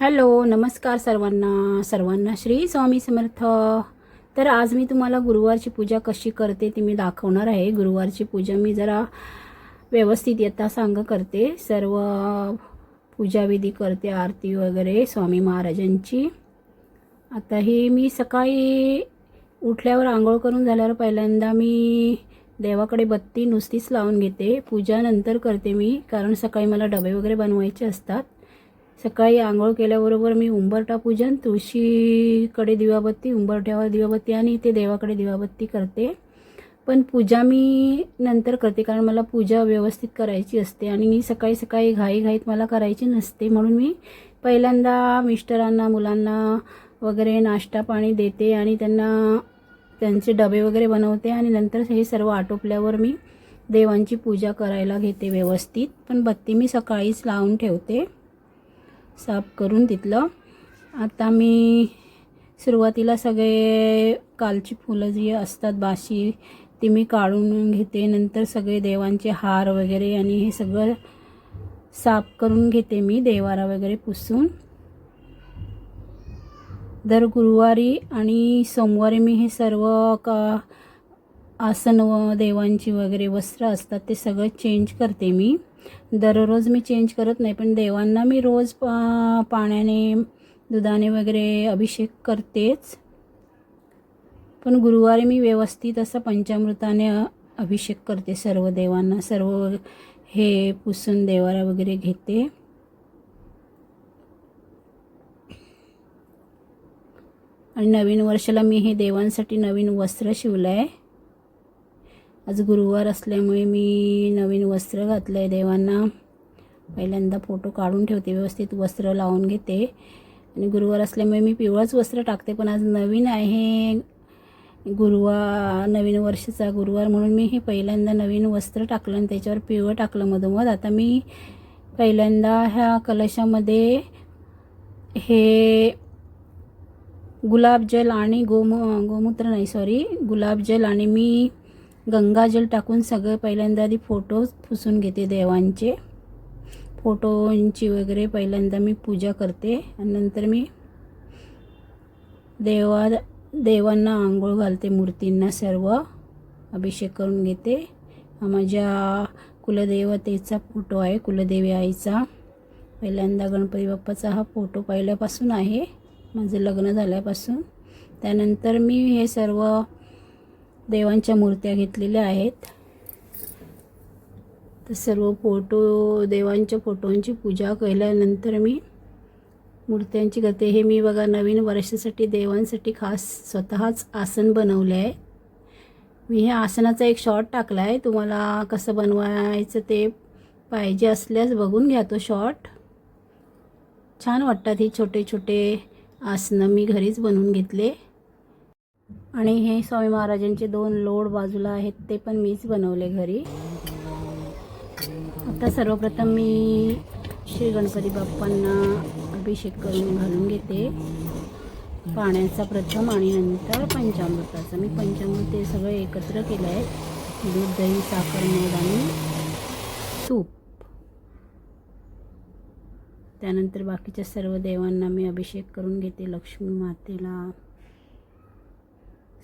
Hello, नमस्कार सर्वांना श्री स्वामी समर्थ। तर आज मी तुम्हाला गुरुवारची पूजा कशी करते ती मी दाखवणार आहे। गुरुवारची पूजा मी जरा व्यवस्थित यथासांग करते, सर्व पूजाविधी करते, आरती वगैरे स्वामी महाराजांची। आता ही मी सकाळी उठल्यावर आंघोळ करून झाल्यावर पहिल्यांदा मी देवाकडे बत्ती नुसतीच लावून घेते। पूजा नंतर करते मी, कारण सकाळी मला डबे वगैरे बनवायचे असतात। सकाळी आंघोळ केल्याबरोबर मी उंबरठा पूजन, तुळशीकडे दिवाबत्ती, उंबरठ्यावर दिवाबत्ती आणि इथे देवाकडे दिवाबत्ती करते। पण पूजा मी नंतर करते, कारण मला पूजा व्यवस्थित करायची असते आणि सकाळी सकाळी घाईघाईत मला करायची नसते। म्हणून मी पहिल्यांदा मिस्टरांना, मुलांना वगैरे नाश्ता पाणी देते आणि त्यांचे डबे वगैरे बनवते आणि नंतर हे सर्व आटोपल्यावर मी देवांची पूजा करायला घेते व्यवस्थित। पण बत्ती मी सकाळीच लावून ठेवते साफ करून तिथलं। आता मी सुरुवातीला सगळे कालची फुलं जी असतात बाशी ती मी काढून घेते। नंतर सगळे देवांचे हार वगैरे आणि हे सगळं साफ करून घेते मी, देवारा वगैरे पुसून। दर गुरुवारी आणि सोमवारी मी हे सर्व आसन व देवांची वगैरे वस्त्र असतात ते सगळं चेंज करते मी। दररोज मी चेंज करत नाही, पण देवांना मी रोज पाण्याने दुधाने वगैरे अभिषेक करतेच। पण गुरुवारी मी व्यवस्थित असं पंचामृताने अभिषेक करते सर्व देवांना, सर्व हे पुसून देवारा वगैरे घेते। आणि नवीन वर्षाला मी हे देवांसाठी नवीन वस्त्र शिवलं आहे। आज गुरुवार असल्यामुळे मी नवीन वस्त्र घातलं आहे देवांना। पहिल्यांदा फोटो काढून ठेवते, व्यवस्थित वस्त्र लावून घेते आणि गुरुवार असल्यामुळे मी पिवळंच वस्त्र टाकते। पण आज नवीन आहे गुरुवार, नवीन वर्षाचा गुरुवार, म्हणून मी हे पहिल्यांदा नवीन वस्त्र टाकलं आणि त्याच्यावर पिवळं टाकलं मधोमध। आता मी पहिल्यांदा ह्या कलशामध्ये हे गुलाबजल आणि गुलाबजल आणि मी गंगाजल टाकून सगळं पहिल्यांदा आधी फोटो पुसून घेते देवांचे। फोटोंची वगैरे पहिल्यांदा मी पूजा करते आणि नंतर मी देवांना आंघोळ घालते, मूर्तींना सर्व अभिषेक करून घेते। हा माझ्या कुलदेवतेचा फोटो आहे, कुलदेवी आईचा। पहिल्यांदा गणपती बाप्पाचा हा फोटो पहिल्यापासून आहे, माझं लग्न झाल्यापासून। त्यानंतर मी हे सर्व देवांच्या मूर्त्या घेतलेल्या आहेत। तर सर्व देवांच्या फोटोंची पूजा केल्यानंतर मी मूर्त्यांची करते। हे मी बघा नवीन वर्षासाठी देवांसाठी खास स्वतःच आसन बनवले आहे। मी ह्या आसनाचा एक शॉर्ट टाकला आहे, तुम्हाला कसं बनवायचं ते पाहिजे असल्यास बघून घ्या तो शॉर्ट। छान वाटतात ही छोटे छोटे आसनं, मी घरीच बनवून घेतले। आणि हे स्वामी महाराजांचे 2 लोड बाजूला आहेत, ते पण मीच बनवले घरी। आता सर्वप्रथम मी श्री गणपती बाप्पांना अभिषेक करून घालून घेते पाण्याचा प्रथम आणि नंतर पंचामृताचा। मी पंचामृत ते सगळं एकत्र केलं आहे, दूध, दही, साखर, मध आणि तूप। त्यानंतर बाकीच्या सर्व देवांना मी अभिषेक करून घेते, लक्ष्मी मातेला,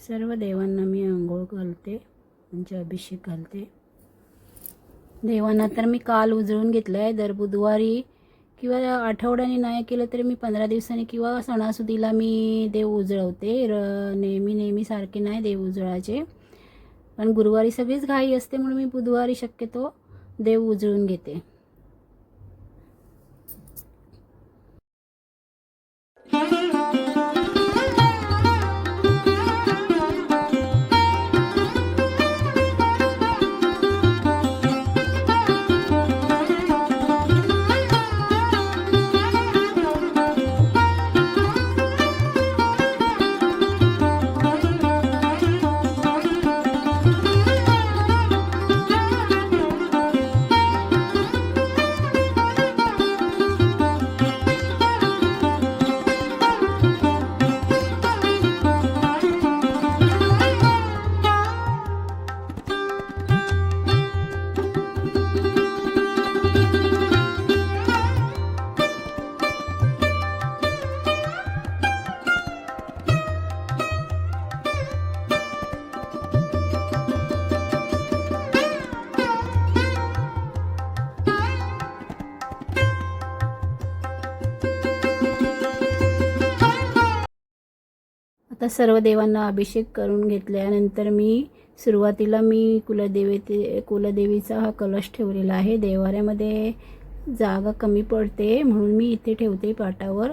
सर्व देवांना मी आंघोळ घालते, म्हणजे अभिषेक घालते देवांना। तर मी काल उजळून घेतलं आहे। दर बुधवारी किंवा आठवड्याने नाही केलं तरी मी 15 दिवसांनी किंवा सणासुदीला मी देव उजळवते। नेहमी सारखे नाही देव उजळायचे, पण गुरुवारी सगळीच घाई असते म्हणून मी बुधवारी शक्यतो देव उजळून घेते। आता सर्व देवांना अभिषेक करून घेतल्यानंतर सुरुवातीला मी कुलदेवीचा हा कलश ठेवलेला आहे. देवाऱ्यामध्ये जागा कमी पडते म्हणून मी इथे ठेवते पाटावर.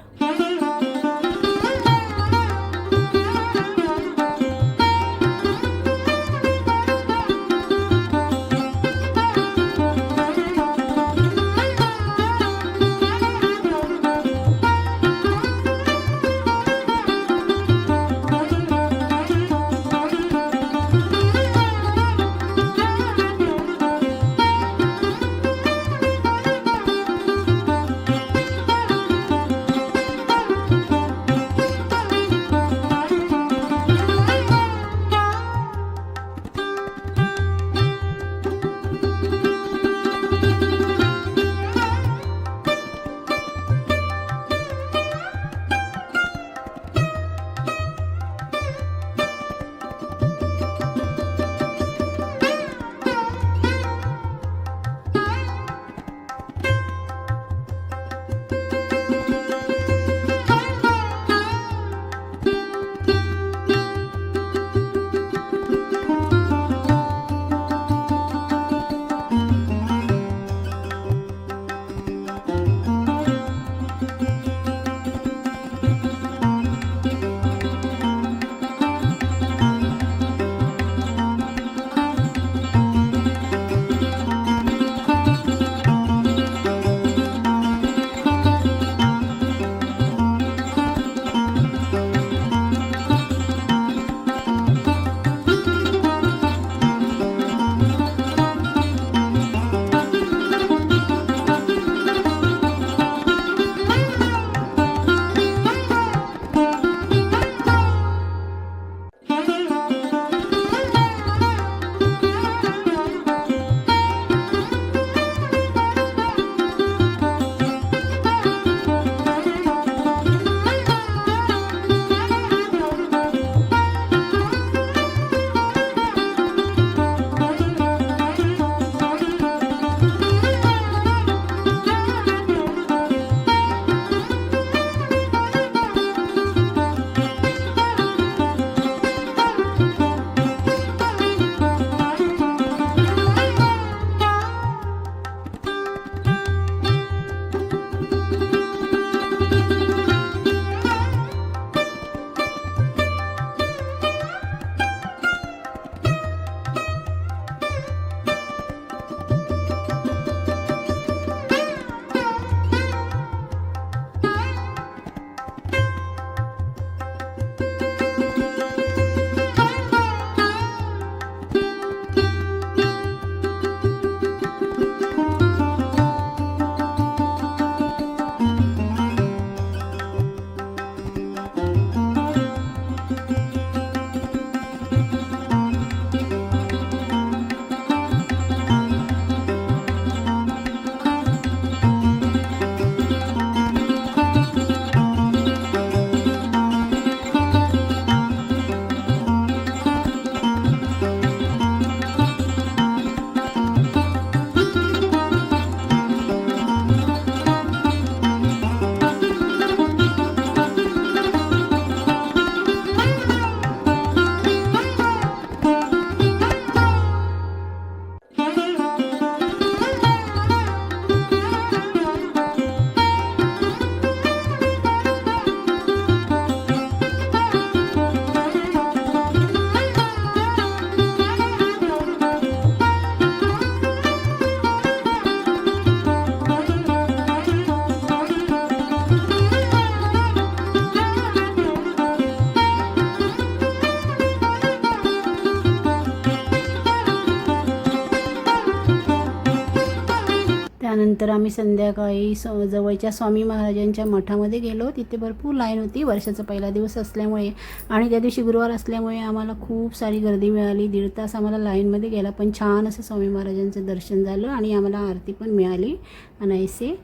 त्यानंतर आम्ही संध्याकाळी जवळच्या स्वामी महाराजांच्या मठामध्ये गेलो. तिथे भरपूर लाईन होती. वर्षाचा पहिला दिवस असल्यामुळे आणि त्या दिवशी गुरुवार असल्यामुळे आम्हाला खूप सारी गर्दी मिळाली. 1.5 तास आम्हाला लाईनमध्ये गेला, पण छान असं स्वामी महाराजांचं दर्शन झालं आणि आम्हाला आरती पण मिळाली अनायसे.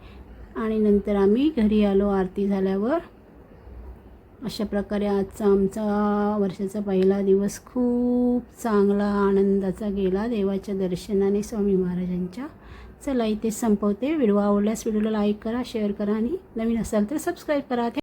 आणि नंतर आम्ही घरी आलो आरती झाल्यावर. अशा प्रकारे आजचा आमचा वर्षाचा पहिला दिवस खूप चांगला आनंदाचा गेला देवाच्या दर्शनाने स्वामी महाराजांच्या. चला इथे संपवते. व्हिडिओ आवडल्यास व्हिडिओला लाईक करा, शेअर करा आणि नवीन असाल तर सबस्क्राईब करा.